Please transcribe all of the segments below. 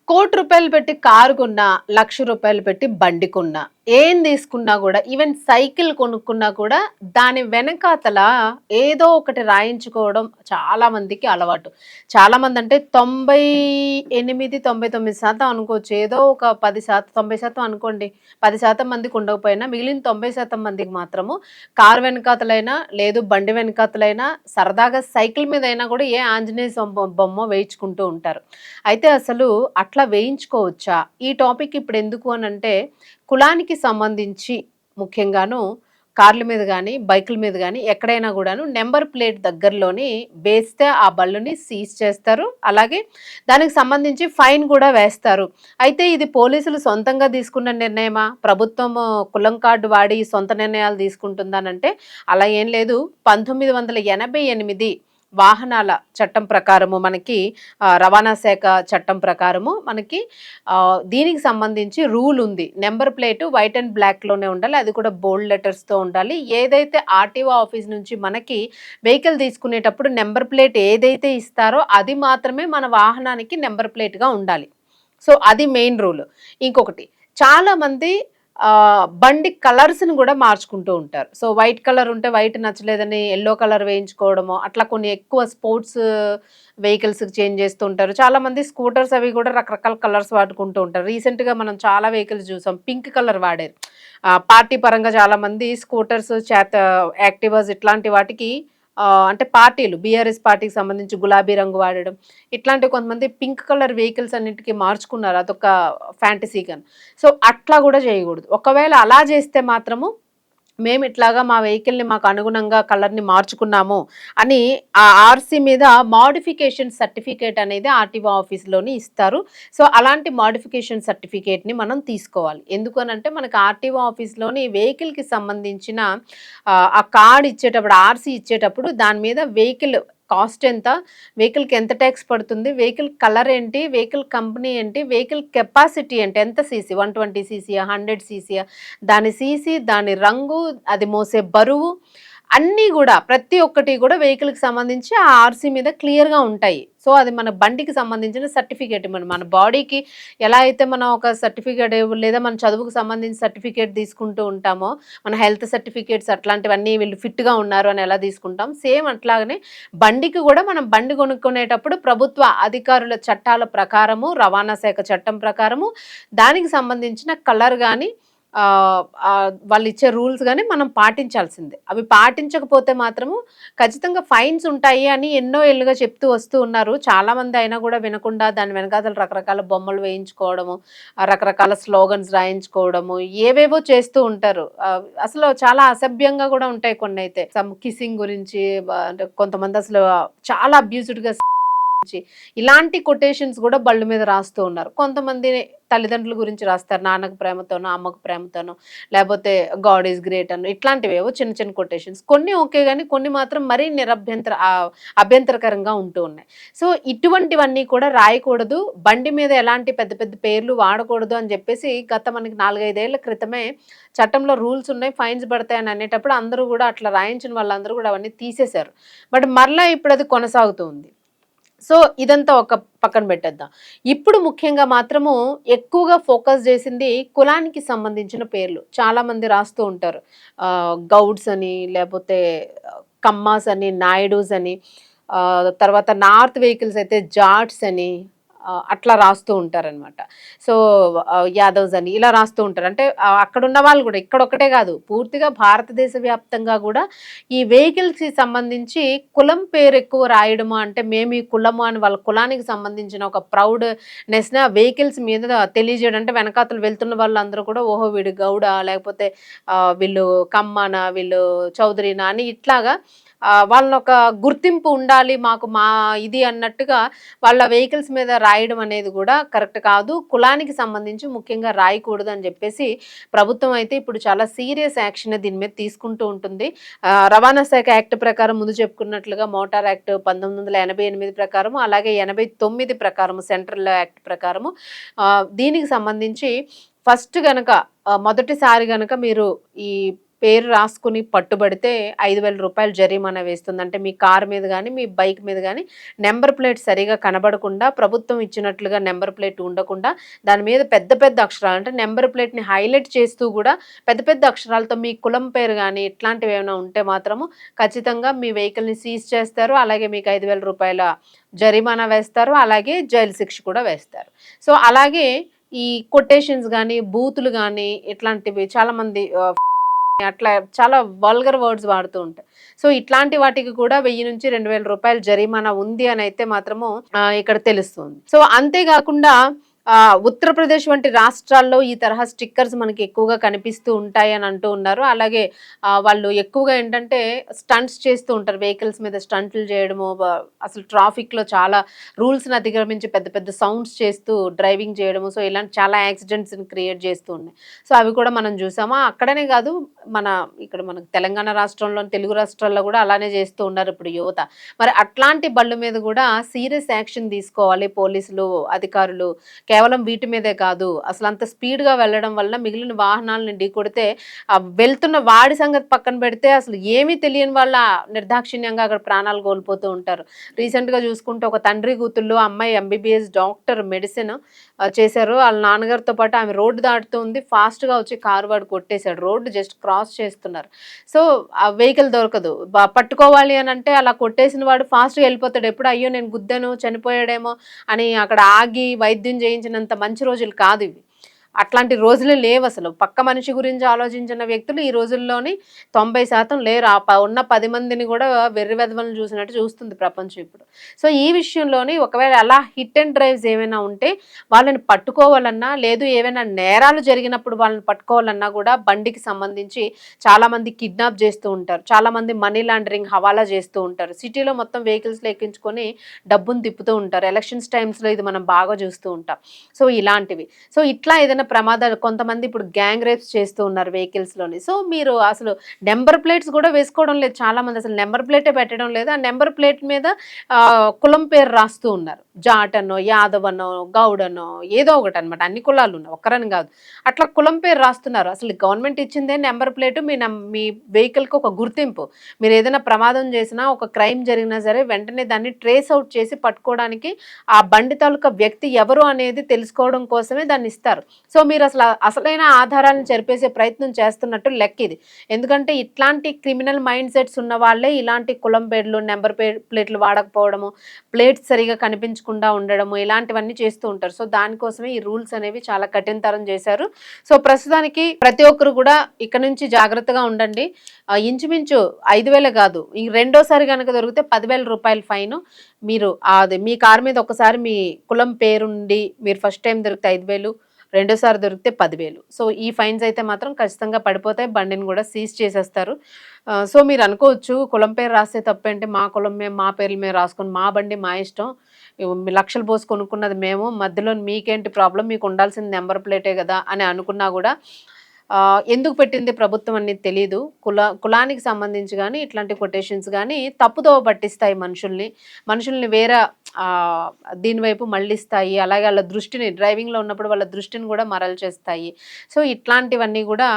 ₹1,00,00,000 పెట్టి కారు కొన్నా, ₹1,00,000 పెట్టి బండి కొన్నా, ఏం తీసుకున్నా గూడా ఈవెన్ సైకిల్ కొనుక్కున్నా కూడా దాని వెనకాతల ఏదో ఒకటి రాయించుకోవడం చాలా మందికి అలవాటు. చాలామందంటే 98, 99% అనుకోవచ్చు. ఏదో ఒక 10% 90% అనుకోండి. 10% మందికి ఉండకపోయినా మిగిలిన 90% మందికి మాత్రము కారు వెనకాతలైనా, లేదు బండి వెనకాతలైనా, సరదాగా సైకిల్ మీదైనా కూడా ఏ ఆంజనేయ బొమ్మో వేయించుకుంటూ ఉంటారు. అయితే అసలు అట్లా వేయించుకోవచ్చా? ఈ టాపిక్ ఇప్పుడెందుకు అనంటే, కులానికి సంబంధించి ముఖ్యంగాను కార్ల మీద గానీ, బైకుల మీద గానీ ఎక్కడైనా గూడాను నంబర్ ప్లేట్ దగ్గరలోని వేస్తే ఆ బళ్ళుని సీజ్ చేస్తారు. అలాగే దానికి సంబంధించి ఫైన్ గూడా వేస్తారు. అయితే ఇది పోలీసులు సొంతంగా తీసుకున్న నిర్ణయమా? ప్రభుత్వము కులం కార్డ్ వాడి సొంత నిర్ణయాలు తీసుకుంటుందనంటే అలా ఏం లేదు. 1988 వాహనాల చట్టం ప్రకారము మనకి రవాణా శాఖ చట్టం ప్రకారము మనకి దీనికి సంబంధించి రూల్ ఉంది. నంబర్ ప్లేట్ వైట్ అండ్ బ్లాక్‌లోనే ఉండాలి. అది కూడా బోల్డ్ లెటర్స్‌తో ఉండాలి. ఏదైతే ఆర్‌టీఓ ఆఫీస్ నుంచి మనకి వెహికల్ తీసుకునేటప్పుడు నంబర్ ప్లేట్ ఏదైతే ఇస్తారో అది మాత్రమే మన వాహనానికి నంబర్ ప్లేట్‌గా ఉండాలి. సో, అది మెయిన్ రూల్. ఇంకొకటి చాలామంది బండి కలర్స్‌ని గూడా మార్చుకుంటూ ఉంటారు. సో, వైట్ కలర్ ఉంటే వైట్ నచ్చలేదని యెల్లో కలర్ వేయించుకోవడము, అట్లా కొన్ని ఎక్కువ స్పోర్ట్స్ వెహికల్స్‌కి చేంజ్ చేస్తూ ఉంటారు. చాలామంది స్కూటర్స్ అవి గూడా రకరకాల కలర్స్ వాడుకుంటూ ఉంటారు. రీసెంట్‌గా మనం చాలా వెహికల్స్ చూసాం. పింక్ కలర్ వాడారు. పార్టీ పరంగా చాలామంది స్కూటర్స్, యాక్టివాస్ ఇట్లాంటి వాటికి అంటే పార్టీలు బీఆర్ఎస్ పార్టీకి సంబంధించి గులాబీ రంగు వాడడం. ఇట్లాంటి కొంతమంది పింక్ కలర్ వెహికల్స్ అన్నిటికి మార్చుకున్నారు. అదొక ఫ్యాంటసీ‌గాను. సో, అట్లా గూడా చేయగూడదు. ఒకవేళ అలా చేస్తే మాత్రము మేమిట్లాగా మా వెహికల్‌ని మాకు అనుగుణంగా కలర్‌ని మార్చుకున్నాము అని ఆ ఆర్‌సీ మీద మోడిఫికేషన్ సర్టిఫికేట్ అనేది ఆర్‌టీఓ ఆఫీస్‌లోని ఇస్తారు. సో, అలాంటి మోడిఫికేషన్ సర్టిఫికేట్‌ని మనం తీసుకోవాలి. ఎందుకనంటే మనకు ఆర్‌టీఓ ఆఫీస్‌లోని వెహికల్‌కి సంబంధించిన ఆ కార్డ్ ఇచ్చేటప్పుడు ఆర్‌సీ ఇచ్చేటప్పుడు దాని మీద వెహికల్ కాస్ట్ ఎంత? వెహికల్‌కి ఎంత టాక్స్ పడుతుంది? వెహికల్ కలర్ ఏంటి? వెహికల్ కంపెనీ ఏంటి? వెహికల్ కెపాసిటీ ఏంటి? ఎంత సీసీ 120 సీసీయా? 100 సీసీయా? దాని సీసీ, దాని రంగు, అది మోసే బరువు అన్నీ గూడా ప్రతి ఒక్కటి గూడా వెహికల్‌కి సంబంధించి ఆ ఆర్‌సీ మీద క్లియర్‌గా ఉంటాయి. సో, అది మన బండికి సంబంధించిన సర్టిఫికేట్. మన బాడీకి ఎలా అయితే మనం ఒక సర్టిఫికేట్ లేదా మన చదువుకు సంబంధించిన సర్టిఫికేట్ తీసుకుంటూ ఉంటామో, మన హెల్త్ సర్టిఫికేట్స్ అట్లాంటివన్నీ వీళ్ళు ఫిట్‌గా ఉన్నారు అని ఎలా తీసుకుంటాం, సేమ్ అట్లాగనే బండికి గూడా మనం బండి కొనుక్కునేటప్పుడు ప్రభుత్వ అధికారుల చట్టాల ప్రకారము, రవాణా శాఖ చట్టం ప్రకారము దానికి సంబంధించిన కలర్ గాని వాళ్ళిచ్చే రూల్స్ గాని మనం పాటించాల్సిందే. అవి పాటించకపోతే మాత్రము ఖచ్చితంగా ఫైన్స్ ఉంటాయి అని ఎన్నో ఏళ్లుగా చెప్తూ వస్తూ ఉన్నారు. చాలామంది అయినా గూడా వినకుండా దాని వెనకాతల రకరకాల బొమ్మలు వేయించుకోవడము, రకరకాల స్లోగన్స్ రాయించుకోవడము, ఏవేవో చేస్తూ ఉంటారు. అసలు చాలా అసభ్యంగా గూడా ఉంటాయి కొన్నైతే. కిస్సింగ్ గురించి అంటే కొంతమంది అసలు చాలా అబ్యూజ్డ్‌గా ఇలాంటి కొటేషన్స్ గూడా బళ్ళ మీద రాస్తూ ఉన్నారు. కొంతమంది తల్లిదండ్రుల గురించి రాస్తారు. నాన్నకు ప్రేమతోనో, అమ్మకు ప్రేమతోనో, లేపోతే గాడ్ ఈస్ గ్రేట్ అనో ఇట్లాంటివేవో చిన్న చిన్న కొటేషన్స్. కొన్ని ఓకే గాని కొన్ని మాత్రం మరీ అభ్యంతరకరంగా ఉంటూ ఉన్నాయి. సో, ఇటువంటివన్నీ కూడా రాయకూడదు. బండి మీద ఎలాంటి పెద్ద పెద్ద పేర్లు వాడకూడదు అని జెప్పేసి గత మనకి 4, 5 ఏళ్ల క్రితమే చట్టంలో రూల్స్ ఉన్నాయి. ఫైన్స్ పడతాయని అనేటప్పుడు అందరూ గూడా అట్లా రాయించిన వాళ్ళందరూ గూడా అవన్నీ తీసేశారు. బట్ మరలా ఇప్పుడది కొనసాగుతూ ఉంది. సో, ఇదంతా ఒక పక్కన పెట్టేద్దాం. ఇప్పుడు ముఖ్యంగా మాత్రము ఎక్కువగా ఫోకస్ జేసింది కులానికి సంబంధించిన పేర్లు. చాలామంది రాస్తూ ఉంటారు. గౌడ్స్ అని, లేపోతే కమ్మాస్ అని, నాయుడూస్ అని, తర్వాత నార్త్ వెహికల్స్ అయితే జాట్స్ అని అట్లా రాస్తూ ఉంటారనమాట. సో, యాదవ్స్ అని ఇలా రాస్తూ ఉంటారు. అంటే అక్కడున్న వాళ్ళు గూడా ఇక్కడొక్కటే గాదు. పూర్తిగా భారతదేశ వ్యాప్తంగా గూడా ఈ వెహికల్స్‌కి సంబంధించి కులం పేరు ఎక్కువ రాయడము అంటే మేము ఈ కులము అని వాళ్ళ కులానికి సంబంధించిన ఒక ప్రౌడ్‌నెస్‌ని ఆ వెహికల్స్ మీద తెలియజేయడం. అంటే వెనకాతల వెళ్తున్న వాళ్ళందరూ కూడా ఓహో! వీడు గౌడా లేకపోతే వీళ్ళు కమ్మానా, వీళ్ళు చౌదరీనా అని ఇట్లాగా వాళ్ళనొక గుర్తింపు ఉండాలి మాకు మా ఇది అన్నట్టుగా వాళ్ళ వెహికల్స్ మీద రాయడం అనేది గూడా కరెక్ట్ కాదు. కులానికి సంబంధించి ముఖ్యంగా రాయకూడదు అని జెప్పేసి ప్రభుత్వం అయితే ఇప్పుడు చాలా సీరియస్ యాక్షన్ దీని మీద తీసుకుంటూ ఉంటుంది. రవాణా శాఖ యాక్ట్ ప్రకారం ముందు చెప్పుకున్నట్లుగా మోటార్ యాక్ట్ 1988 ప్రకారము, అలాగే 89 ప్రకారము సెంట్రల్ యాక్ట్ ప్రకారము దీనికి సంబంధించి ఫస్ట్ గనక మొదటిసారి గనక మీరు ఈ పేరు రాసుకుని పట్టుబడితే 5,000 రూపాయలు జరిమానా వేస్తుంది. అంటే మీ కారు మీద గానీ, మీ బైక్ మీద గానీ నంబర్ ప్లేట్ సరిగ్గా కనబడకుండా, ప్రభుత్వం ఇచ్చినట్లుగా నంబర్ ప్లేట్ ఉండకుండా, దాని మీద పెద్ద పెద్ద అక్షరాలు అంటే నంబర్ ప్లేట్‌ని హైలైట్ చేస్తూ గూడా పెద్ద పెద్ద అక్షరాలతో మీ కులం పేరు గానీ, ఇట్లాంటివేమైనా ఉంటే మాత్రము ఖచ్చితంగా మీ వెహికల్‌ని సీజ్ చేస్తారు. అలాగే మీకు 5,000 రూపాయల జరిమానా వేస్తారు. అలాగే జైలు శిక్ష కూడా వేస్తారు. సో, అలాగే ఈ కొటేషన్స్ గానీ, బూతులు గానీ ఇట్లాంటివి చాలామంది అట్లా చాలా వల్గర్ వర్డ్స్ వాడుతూ ఉంటారు. సో, ఇట్లాంటి వాటికి కూడా 1000-2000 రూపాయల జరిమానా ఉంది అనైతే మాత్రము ఇక్కడ తెలుస్తుంది. సో, అంతే గాకుండా ఉత్తరప్రదేశ్ వంటి రాష్ట్రాల్లో ఈ తరహా స్టిక్కర్స్ మనకి ఎక్కువగా కనిపిస్తూ ఉంటాయి అని అంటూ ఉన్నారు. అలాగే వాళ్ళు ఎక్కువగా ఏంటంటే స్టంట్స్ చేస్తూ ఉంటారు. వెహికల్స్ మీద స్టంట్లు చేయడము, అసలు ట్రాఫిక్‌లో చాలా రూల్స్‌ని అతిక్రమించి పెద్ద పెద్ద సౌండ్స్ చేస్తూ డ్రైవింగ్ చేయడము. సో, ఇలాంటి చాలా యాక్సిడెంట్స్‌ని క్రియేట్ చేస్తూ ఉన్నాయి. సో, అవి కూడా మనం చూసామా. అక్కడనే కాదు మన ఇక్కడ మనకు తెలంగాణ రాష్ట్రంలోని తెలుగు రాష్ట్రాల్లో కూడా అలానే చేస్తూ ఉన్నారు ఇప్పుడు యువత. మరి అట్లాంటి బళ్ళ మీద కూడా సీరియస్ యాక్షన్ తీసుకోవాలి పోలీసులు, అధికారులు. కేవలం వీటి మీదే కాదు, అసలు అంత స్పీడ్‌గా వెళ్ళడం వల్ల మిగిలిన వాహనాలను ఢీకొడితే వెళ్తున్న వాడి సంగతి పక్కన పెడితే అసలు ఏమీ తెలియని వాళ్ళ నిర్దాక్షిణ్యంగా అక్కడ ప్రాణాలు కోల్పోతూ ఉంటారు. రీసెంట్‌గా చూసుకుంటే ఒక తండ్రి కూతుళ్ళు, అమ్మాయి ఎంబీబీఎస్ డాక్టర్ మెడిసిన్ చేశారు. వాళ్ళ నాన్నగారితో పాటు ఆమె రోడ్డు దాటుతూ ఉంది. ఫాస్ట్‌గా వచ్చి కారు వాడు కొట్టేశాడు. రోడ్డు జస్ట్ క్రాస్ చేస్తున్నారు. సో, ఆ వెహికల్ దొరకదు. పట్టుకోవాలి అనంటే అలా కొట్టేసిన వాడు ఫాస్ట్‌గా వెళ్ళిపోతాడు. ఎప్పుడు అయ్యో నేను గుద్దాను చనిపోయాడేమో అని అక్కడ ఆగి వైద్యం చేయించినంత మంచి రోజులు కాదివి. అట్లాంటి రోజులే లేవసలు. పక్క మనిషి గురించి ఆలోచించిన వ్యక్తులు ఈ రోజుల్లోని 90% లేరు. ఉన్న 10 మందిని గూడా వెర్రి వెధవలను చూసినట్టు చూస్తుంది ప్రపంచం ఇప్పుడు. సో, ఈ విషయంలోని ఒకవేళ అలా హిట్ అండ్ డ్రైవ్స్ ఏమైనా ఉంటే వాళ్ళని పట్టుకోవాలన్నా, లేదు ఏవైనా నేరాలు జరిగినప్పుడు వాళ్ళని పట్టుకోవాలన్నా గూడా బండికి సంబంధించి చాలామంది కిడ్నాప్ చేస్తూ ఉంటారు. చాలామంది మనీ లాండరింగ్, హవాలా చేస్తూ ఉంటారు. సిటీలో మొత్తం వెహికల్స్‌లో ఎక్కించుకొని డబ్బును తిప్పుతూ ఉంటారు. ఎలక్షన్స్ టైమ్స్‌లో ఇది మనం బాగా చూస్తూ ఉంటాం. సో, ఇలాంటివి. సో, ఇట్లా ఏదైనా ప్రమాదాలు కొంతమంది ఇప్పుడు గ్యాంగ్ రేప్స్ చేస్తూ ఉన్నారు వెహికల్స్‌లోని. సో, మీరు అసలు నంబర్ ప్లేట్స్ కూడా వేసుకోవడం లేదు చాలామంది. అసలు నంబర్ ప్లేటే పెట్టడం లేదు. ఆ నంబర్ ప్లేట్ మీద కులం పేరు రాస్తూ ఉన్నారు. జాట్ అనో, యాదవ్ అనో, గౌడ్ అనో ఏదో ఒకటనమాట. అన్ని కులాలు ఉన్నాయి. ఒక్కరని కాదు. అట్లా కులం పేరు రాస్తున్నారు. అసలు గవర్నమెంట్ ఇచ్చిందే నంబర్ ప్లేటు. మీ వెహికల్‌కి ఒక గుర్తింపు. మీరు ఏదైనా ప్రమాదం చేసినా, ఒక క్రైమ్ జరిగినా సరే వెంటనే దాన్ని ట్రేస్ ఔట్ చేసి పట్టుకోవడానికి ఆ బండి తాలూకా వ్యక్తి ఎవరు అనేది తెలుసుకోవడం కోసమే దాన్ని ఇస్తారు. సో, మీరు అసలైన ఆధారాలను చెరిపేసే ప్రయత్నం చేస్తున్నట్టు లెక్కిది. ఎందుకంటే ఇట్లాంటి క్రిమినల్ మైండ్ సెట్స్ ఉన్న వాళ్ళే ఇలాంటి కులం పేర్లు, నంబర్ ప్లేట్లు వాడకపోవడము, ప్లేట్స్ సరిగ్గా కనిపించకుండా ఉండడము ఇలాంటివన్నీ చేస్తూ ఉంటారు. సో, దానికోసమే ఈ రూల్స్ అనేవి చాలా కఠినతరం చేశారు. సో, ప్రస్తుతానికి ప్రతి ఒక్కరు కూడా ఇక నుంచి జాగ్రత్తగా ఉండండి. ఇంచుమించు 5,000 కాదు, ఈ రెండోసారి గనక దొరికితే 10,000 రూపాయలు ఫైను. మీరు అది మీ కారు మీద ఒకసారి మీ కులం పేరుండి మీరు ఫస్ట్ టైం దొరికితే 5,000, రెండోసారి దొరికితే 10,000. సో, ఈ ఫైన్స్ అయితే మాత్రం ఖచ్చితంగా పడిపోతాయి. బండిని కూడా సీజ్ చేసేస్తారు. సో, మీరు అనుకోవచ్చు కులం పేరు రాస్తే తప్పేంటి? మా కులం మేము మా పేర్లు మేము రాసుకొని మా బండి మా ఇష్టం. లక్షలు పోసి కొనుక్కున్నది మేము. మధ్యలో మీకేంటి ప్రాబ్లమ్? మీకు ఉండాల్సింది నంబర్ ప్లేటే కదా అని అనుకున్నా కూడా ఎందుకు పెట్టింది ప్రభుత్వం అనేది తెలీదు. కులానికి సంబంధించి గానీ, ఇట్లాంటి కొటేషన్స్ గానీ తప్పుదోవ పట్టిస్తాయి మనుషుల్ని. మనుషుల్ని వేరే దీని వైపు మళ్ళిస్తాయి. అలాగే వాళ్ళ దృష్టిని డ్రైవింగ్‌లో ఉన్నప్పుడు వాళ్ళ దృష్టిని కూడా మరల్చేస్తాయి. సో, ఇట్లాంటివన్నీ కూడా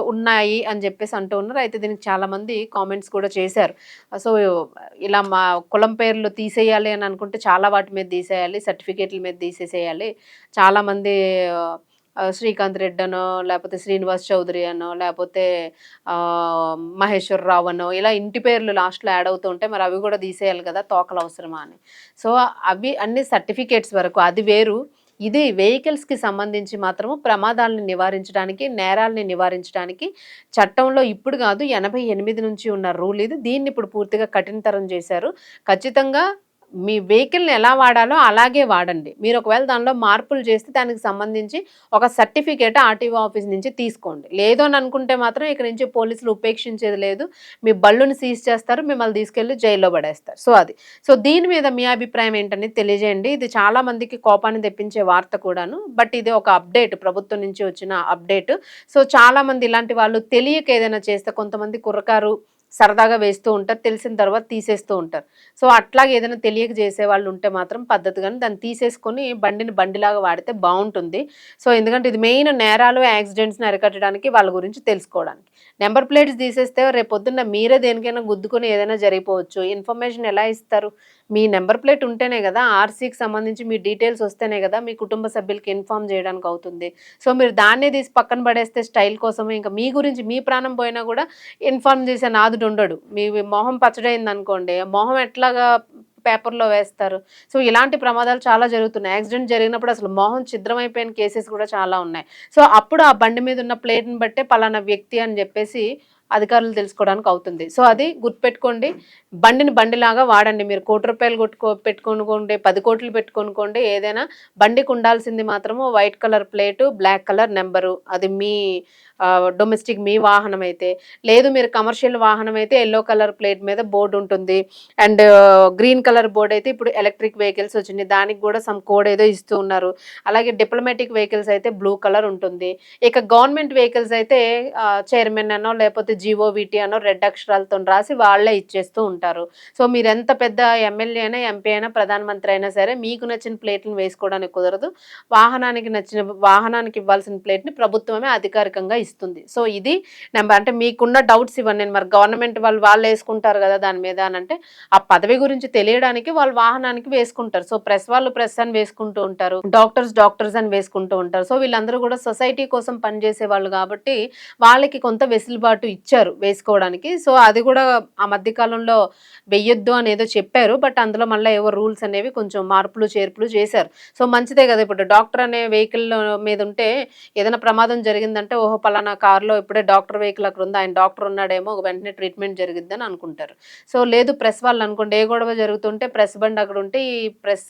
ఉన్నాయి అని చెప్పేసి అంటూ ఉన్నారు. అయితే దీనికి చాలామంది కామెంట్స్ కూడా చేశారు. సో, ఇలా మా కులం పేర్లు తీసేయాలి అని అనుకుంటే చాలా వాటి మీద తీసేయాలి. సర్టిఫికేట్‌ల మీద తీసేసేయాలి. చాలామంది శ్రీకాంత్ రెడ్డి అనో, లేపోతే శ్రీనివాస్ చౌదరి అనో, లేపోతే మహేశ్వరరావు అనో ఇలా ఇంటి పేర్లు లాస్ట్‌లో యాడ్ అవుతూ ఉంటాయి. మరి అవి కూడా తీసేయాలి కదా! తోకలు అవసరమా అని. సో, అవి అన్ని సర్టిఫికేట్స్ వరకు అది వేరు. ఇది వెహికల్స్‌కి సంబంధించి మాత్రము ప్రమాదాలను నివారించడానికి, నేరాల్ని నివారించడానికి చట్టంలో ఇప్పుడు కాదు 88 నుంచి ఉన్న రూల్ ఇది. దీన్ని ఇప్పుడు పూర్తిగా కఠినతరం చేశారు. ఖచ్చితంగా మీ వెహికల్‌ని ఎలా వాడాలో అలాగే వాడండి. మీరు ఒకవేళ దానిలో మార్పులు చేస్తే దానికి సంబంధించి ఒక సర్టిఫికేట్ ఆర్‌టీఓ ఆఫీస్ నుంచి తీసుకోండి. లేదు అని అనుకుంటే మాత్రం ఇక నుంచి పోలీసులు ఉపేక్షించేది లేదు. మీ బళ్ళుని సీజ్ చేస్తారు. మిమ్మల్ని తీసుకెళ్ళి జైల్లో పడేస్తారు. సో, అది. సో, దీని మీద మీ అభిప్రాయం ఏంటనేది తెలియజేయండి. ఇది చాలా మందికి కోపాన్ని తెప్పించే వార్త కూడాను. బట్ ఇది ఒక అప్డేట్, ప్రభుత్వం నుంచి వచ్చిన అప్డేట్. సో, చాలామంది ఇలాంటి వాళ్ళు తెలియక ఏదైనా చేస్తే కొంతమంది కుర్రకారు సరదాగా వేస్తూ ఉంటారు. తెలిసిన తర్వాత తీసేస్తూ ఉంటారు. సో, అట్లాగే ఏదైనా తెలియక చేసేవాళ్ళు ఉంటే మాత్రం పద్ధతిగాని దాన్ని తీసేసుకొని బండిని బండిలాగా వాడితే బావుంటుంది. సో, ఎందుకంటే ఇది మెయిన్ నేరాలు, యాక్సిడెంట్స్‌ని అరికట్టడానికి వాళ్ళ గురించి తెలుసుకోవడానికి. నంబర్ ప్లేట్స్ తీసేస్తే రేపొద్దున్న మీరే దేనికైనా గుద్దుకొని ఏదైనా జరిగిపోవచ్చు. ఇన్ఫర్మేషన్ ఎలా ఇస్తారు? మీ నంబర్ ప్లేట్ ఉంటేనే గదా! ఆర్‌సీకి సంబంధించి మీ డీటెయిల్స్ వస్తేనే గదా! మీ కుటుంబ సభ్యులకి ఇన్ఫార్మ్ జేయడానికి అవుతుంది. సో, మీరు దాన్నే తీసి పక్కన పడేస్తే స్టైల్ కోసం ఇంక మీ గురించి మీ ప్రాణం పోయినా గూడా ఇన్ఫార్మ్ చేసే నాథుడుండడు. మీ మొహం పచ్చడయిందనుకోండి, మొహం ఎట్లాగా పేపర్‌లో వేస్తారు. సో, ఇలాంటి ప్రమాదాలు చాలా జరుగుతున్నాయి. యాక్సిడెంట్ జరిగినప్పుడు అసలు మొహం ఛిద్రమైపోయిన కేసెస్ కూడా చాలా ఉన్నాయి. సో, అప్పుడు ఆ బండి మీద ఉన్న ప్లేట్‌ని బట్టే పలానా వ్యక్తి అని జెప్పేసి అధికారులు తెలుసుకోవడానికి అవుతుంది. సో, అది గుర్తుపెట్టుకోండి. బండిని బండిలాగా వాడండి. మీరు ₹1,00,00,000 పెట్టుకొనుకోండి, 10,00,00,000 పెట్టుకొనుకోండి ఏదైనా బండికి ఉండాల్సింది మాత్రము white colour plate, black colour number. అది మీ డొమెస్టిక్ మీ వాహనం అయితే. లేదు మీరు కమర్షియల్ వాహనం అయితే యెల్లో కలర్ ప్లేట్ మీద బోర్డ్ ఉంటుంది. అండ్ గ్రీన్ కలర్ బోర్డ్ అయితే ఇప్పుడు ఎలక్ట్రిక్ వెహికల్స్ వచ్చినియి. దానికి గూడా సమ్ కోడ్ ఏదో ఇస్తూ ఉన్నారు. అలాగే డిప్లొమాటిక్ వెహికల్స్ అయితే బ్లూ కలర్ ఉంటుంది. ఇక గవర్నమెంట్ వెహికల్స్ అయితే చైర్మన్ అనో, లేపోతే జీఓవీటీ అనో రెడ్ అక్షరాలతోని రాసి వాళ్ళే ఇచ్చేస్తూ ఉంటారు. సో, మీరెంత పెద్ద ఎమ్మెల్యే అయినా, ఎంపీ అయినా, ప్రధానమంత్రి అయినా సరే మీకు నచ్చిన ప్లేట్‌లని వేసుకోవడానికి కుదరదు. వాహనానికి ఇవ్వాల్సిన ప్లేట్‌ని ప్రభుత్వమే అధికారికంగా ఇస్తుంది. సో, ఇది అంటే మీకున్న డౌట్స్ ఇవన్నీ. నేను మరి గవర్నమెంట్ వాళ్ళేసుకుంటారు గదా! దాని మీద అనంటే, ఆ పదవి గురించి తెలియడానికి వాళ్ళు వాహనానికి వేసుకుంటారు. సో, ప్రెస్ వాళ్ళు ప్రెస్ అని వేసుకుంటూ ఉంటారు. డాక్టర్స్ అని వేసుకుంటూ ఉంటారు. సో, వీళ్ళందరూ గూడా సొసైటీ కోసం పనిజేసేవాళ్ళు గాబట్టి, వాళ్ళకి కొంత వెసులుబాటు ఇచ్చారు వేసుకోవడానికి. సో, అది గూడా ఆ మధ్య కాలంలో వెయ్యొద్దు అనేదో చెప్పారు. బట్ అందులో మళ్ళా ఏవో రూల్స్ అనేవి కొంచెం మార్పులు, చేర్పులు చేశారు. సో, మంచిదే గదా! ఇప్పుడు డాక్టర్ అనే వెహికల్ మీదుంటే ఏదైనా ప్రమాదం జరిగిందంటే, ఓహో! పలానా కార్‌లో ఇప్పుడే డాక్టర్ వెహికల్ అక్కడుంది. ఆయన డాక్టర్ ఉన్నాడేమో వెంటనే ట్రీట్‌మెంట్ జరిగిద్దని అనుకుంటారు. సో, లేదు ప్రెస్ వాళ్ళనుకోండి, ఏ గొడవ జరుగుతుంటే ప్రెస్ బండి అక్కడుంటే, ఈ ప్రెస్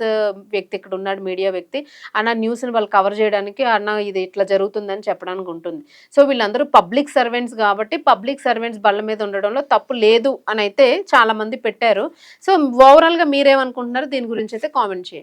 వ్యక్తి ఇక్కడున్నాడు, మీడియా వ్యక్తి అన్న న్యూస్‌ని వాళ్ళు కవర్ జేయడానికి, అన్న ఇది ఇట్లా జరుగుతుందని చెప్పడానికి ఉంటుంది. సో, వీళ్ళందరూ పబ్లిక్ సర్వెంట్స్ గాబట్టి, పబ్లిక్ సర్వెంట్స్ బళ్ళ మీద ఉండడంలో తప్పు లేదు అనైతే చాలామంది పెట్టారు. సో, ఓవరాల్‌గా మీరేమనుకుంటున్నారో దీని గురించైతే కామెంట్ చేయండి.